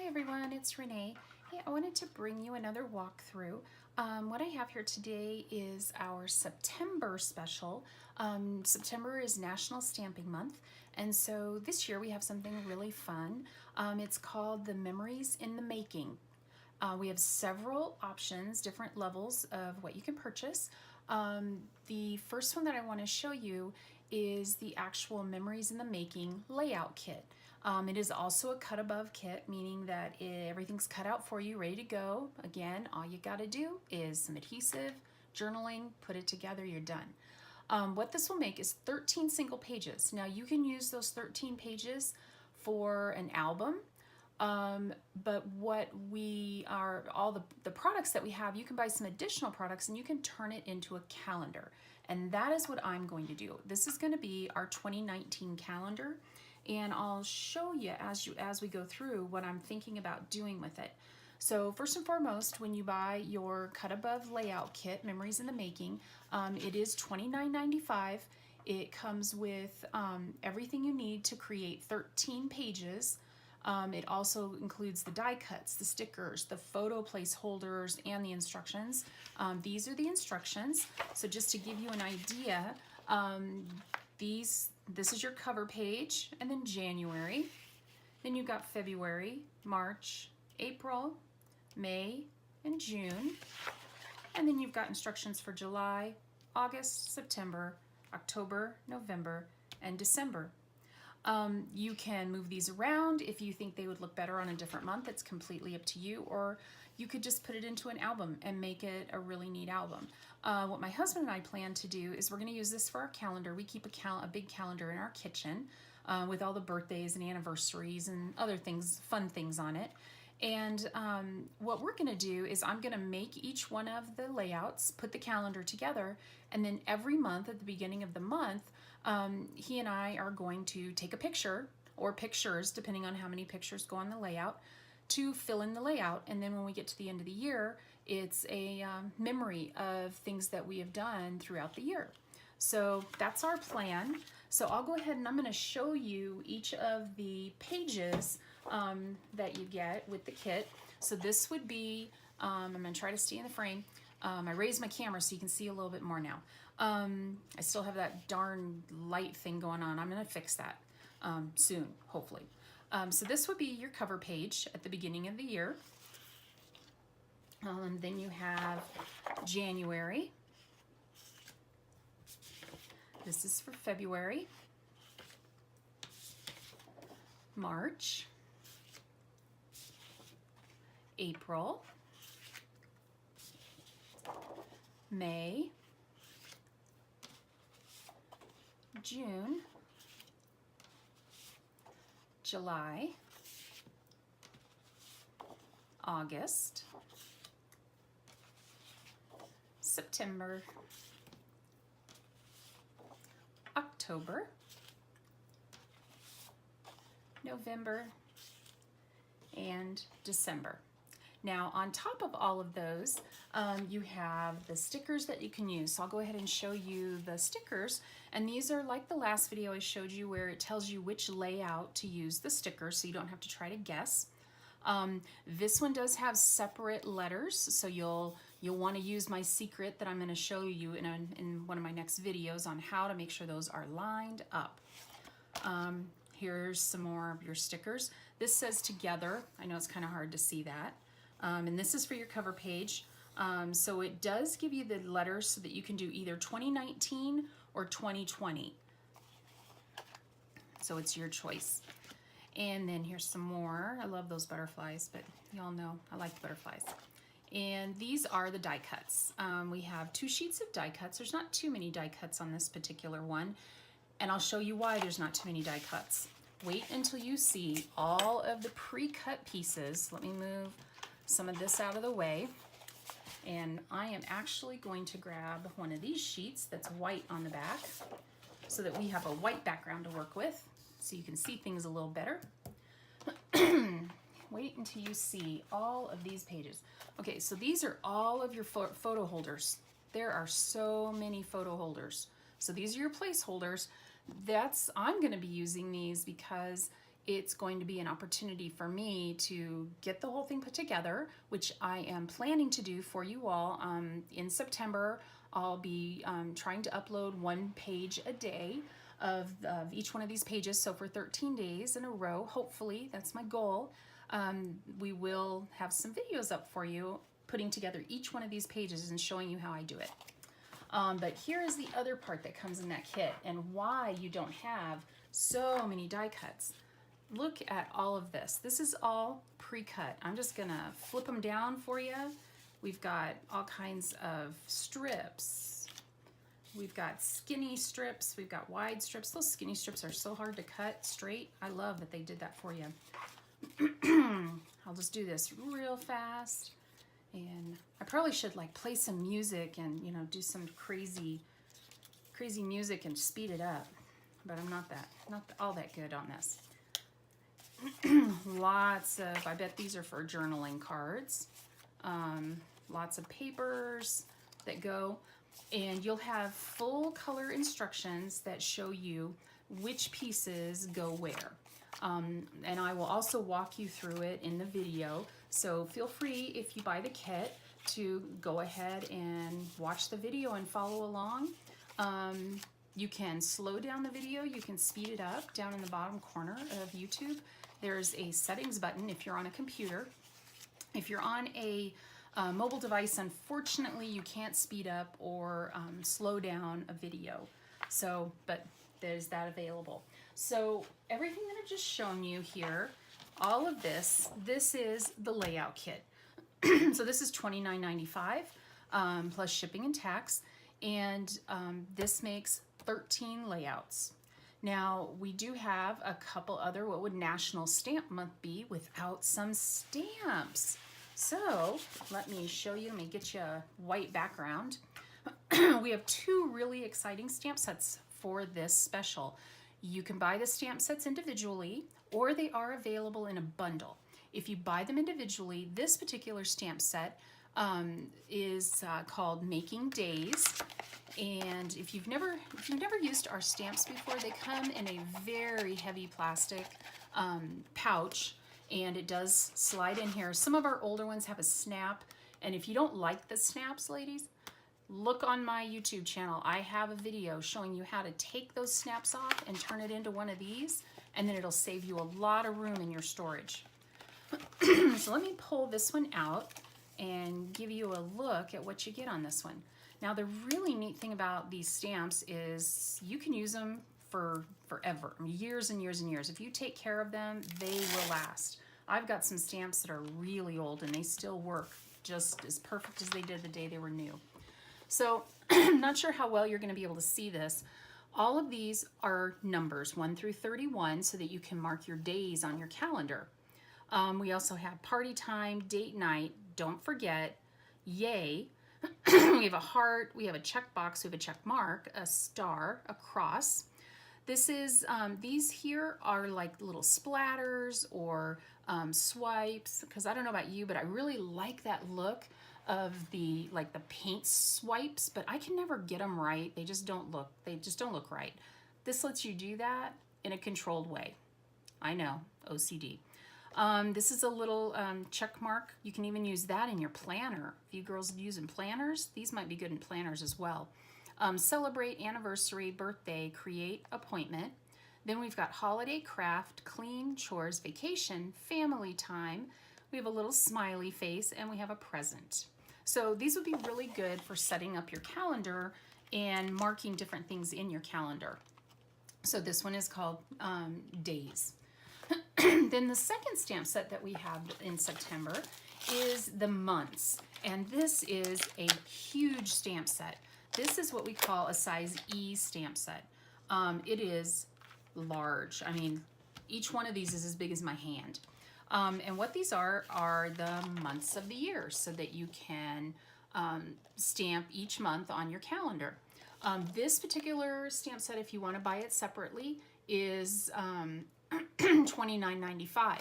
Hi everyone, it's Renee. Hey, I wanted to bring you another walkthrough. What I have here today is our September special. September is National Stamping Month, and so this year we have something really fun. It's called the Memories in the Making. We have several options, different levels of what you can purchase. The first one that I want to show you is the actual Memories in the Making layout kit. It is also a cut above kit, meaning that everything's cut out for you, ready to go. Again, all you got to do is some adhesive, journaling, put it together, you're done. What this will make is 13 single pages. Now you can use those 13 pages for an album, but what we are, all the products that we have, you can buy some additional products and you can turn it into a calendar. And that is what I'm going to do. This is going to be our 2019 calendar, and I'll show you as we go through what I'm thinking about doing with it. So first and foremost, when you buy your cut above layout kit, Memories in the Making, it is $29.95. It comes with everything you need to create 13 pages. It also includes the die cuts, the stickers, the photo placeholders, and the instructions. These are the instructions. So just to give you an idea, this is your cover page, and then January. Then you've got February, March, April, May, and June. And then you've got instructions for July, August, September, October, November, and December. You can move these around if you think they would look better on a different month. It's completely up to you, or you could just put it into an album and make it a really neat album. What my husband and I plan to do is we're going to use this for our calendar. We keep a big calendar in our kitchen with all the birthdays and anniversaries and other things, fun things on it. And what we're going to do is I'm going to make each one of the layouts, put the calendar together, and then every month at the beginning of the month, he and I are going to take a picture, or pictures, depending on how many pictures go on the layout, to fill in the layout. And then when we get to the end of the year, it's a memory of things that we have done throughout the year. So that's our plan. So I'll go ahead and I'm going to show you each of the pages that you get with the kit. So this would be, I'm going to try to stay in the frame. I raised my camera so you can see a little bit more now. I still have that darn light thing going on. I'm going to fix that soon, hopefully. So this would be your cover page at the beginning of the year. Then you have January. This is for February. March. April. May. June. July. August. September. October. November. And December. Now, on top of all of those, you have the stickers that you can use. So I'll go ahead and show you the stickers. And these are like the last video I showed you, where it tells you which layout to use the stickers, so you don't have to try to guess. This one does have separate letters, so you'll want to use my secret that I'm going to show you in one of my next videos on how to make sure those are lined up. Here's some more of your stickers. This says together. I know it's kind of hard to see that. And this is for your cover page. So it does give you the letters so that you can do either 2019 or 2020. So it's your choice. And then here's some more. I love those butterflies, but y'all know I like the butterflies. And these are the die cuts. We have 2 sheets of die cuts. There's not too many die cuts on this particular one. And I'll show you why there's not too many die cuts. Wait until you see all of the pre-cut pieces. Let me move some of this out of the way. And I am actually going to grab one of these sheets that's white on the back so that we have a white background to work with, so you can see things a little better. Wait until you see all of these pages. Okay, so these are all of your photo holders. There are so many photo holders. So these are your placeholders. I'm going to be using these because it's going to be an opportunity for me to get the whole thing put together, which I am planning to do for you all. In September, I'll be trying to upload 1 page a day of each one of these pages. So for 13 days in a row, hopefully, that's my goal. We will have some videos up for you, putting together each one of these pages and showing you how I do it. But here is the other part that comes in that kit and why you don't have so many die cuts. Look at all of this. This is all pre-cut. I'm just gonna flip them down for you. We've got all kinds of strips. We've got skinny strips. We've got wide strips. Those skinny strips are so hard to cut straight. I love that they did that for you. I'll just do this real fast. And I probably should like play some music and, you know, do some crazy music and speed it up. But I'm not all that good on this. Lots of, I bet these are for journaling cards. Lots of papers that go, and you'll have full color instructions that show you which pieces go where. And I will also walk you through it in the video. So feel free, if you buy the kit, to go ahead and watch the video and follow along. You can slow down the video, you can speed it up down in the bottom corner of YouTube. There's a settings button if you're on a computer. If you're on a mobile device, unfortunately, you can't speed up or slow down a video. So, but there's that available. So everything that I've just shown you here, all of this is the layout kit. So this is $29.95 plus shipping and tax, and this makes 13 layouts. Now, we do have a couple other, what would National Stamp Month be without some stamps? So let me show you, let me get you a white background. We have 2 really exciting stamp sets for this special. You can buy the stamp sets individually, or they are available in a bundle. If you buy them individually, this particular stamp set is called Making Days. And if you've never used our stamps before, they come in a very heavy plastic pouch, and it does slide in here. Some of our older ones have a snap, and if you don't like the snaps, ladies, look on my YouTube channel. I have a video showing you how to take those snaps off and turn it into one of these, and then it'll save you a lot of room in your storage. So let me pull this one out and give you a look at what you get on this one. Now, the really neat thing about these stamps is you can use them for forever, years and years and years. If you take care of them, they will last. I've got some stamps that are really old and they still work just as perfect as they did the day they were new. So I'm not sure how well you're going to be able to see this. All of these are numbers 1 through 31 so that you can mark your days on your calendar. We also have party time, date night, don't forget, yay. We have a heart, we have a check box, we have a check mark, a star, a cross. This is, these here are like little splatters or swipes, because I don't know about you, but I really like that look of the, like the paint swipes, but I can never get them right. They just don't look right. This lets you do that in a controlled way. I know, OCD. This is a little check mark. You can even use that in your planner. If you girls are using planners, these might be good in planners as well. Celebrate, anniversary, birthday, create, appointment. Then we've got holiday, craft, clean, chores, vacation, family time. We have a little smiley face, and we have a present. So these would be really good for setting up your calendar and marking different things in your calendar. So this one is called Days. Then the second stamp set that we have in September is the months, and this is a huge stamp set. This is what we call a size E stamp set. It is large. I mean, each one of these is as big as my hand. And what these are the months of the year so that you can stamp each month on your calendar. This particular stamp set, if you want to buy it separately, is $29.95.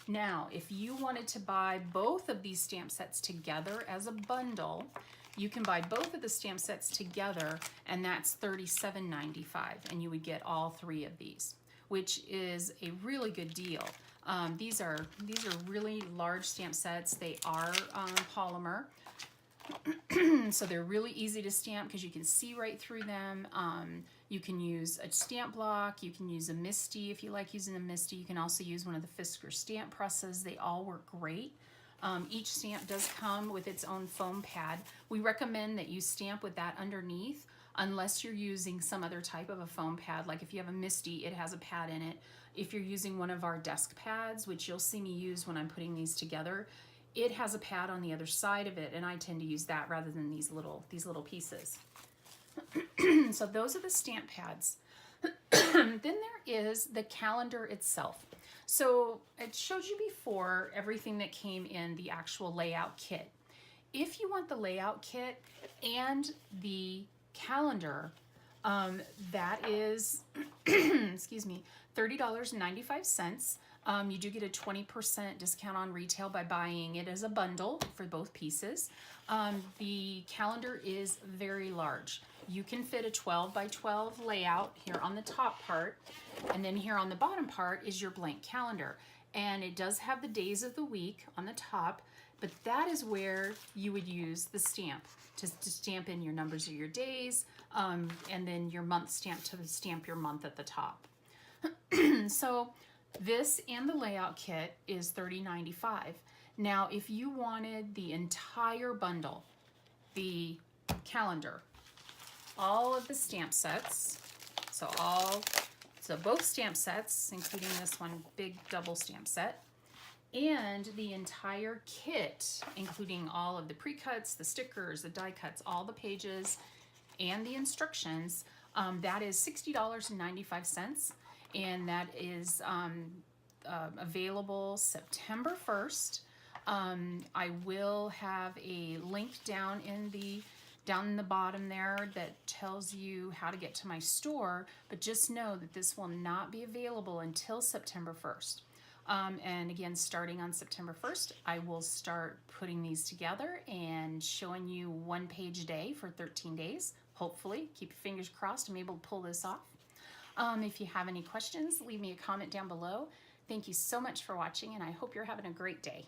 Now, if you wanted to buy both of these stamp sets together as a bundle, you can buy both of the stamp sets together, and that's $37.95, and you would get all 3 of these. which is a really good deal. These are really large stamp sets. They are polymer. So they're really easy to stamp because you can see right through them. You can use a stamp block. You can use a MISTI if you like using a MISTI. You can also use one of the Fisker stamp presses. They all work great. Each stamp does come with its own foam pad. We recommend that you stamp with that underneath unless you're using some other type of a foam pad. Like if you have a MISTI, it has a pad in it. If you're using one of our desk pads, which you'll see me use when I'm putting these together, it has a pad on the other side of it, and I tend to use that rather than these little pieces. So those are the stamp pads. Then there is the calendar itself. So it showed you before everything that came in the actual layout kit. If you want the layout kit and the calendar, that is, excuse me, $30.95. You do get a 20% discount on retail by buying it as a bundle for both pieces. The calendar is very large. You can fit a 12 by 12 layout here on the top part, and then here on the bottom part is your blank calendar. And it does have the days of the week on the top, but that is where you would use the stamp to stamp in your numbers of your days, and then your month stamp to stamp your month at the top. So this and the layout kit is $30.95. Now, if you wanted the entire bundle, the calendar, all of the stamp sets, so both stamp sets, including this one big double stamp set, and the entire kit, including all of the pre-cuts, the stickers, the die cuts, all the pages, and the instructions, that is $60.95, and that is available September 1st. I will have a link down in the bottom there that tells you how to get to my store, but just know that this will not be available until September 1st. And again, starting on September 1st, I will start putting these together and showing you one page a day for 13 days. Hopefully, keep your fingers crossed, I'm able to pull this off. If you have any questions, leave me a comment down below. Thank you so much for watching, and I hope you're having a great day.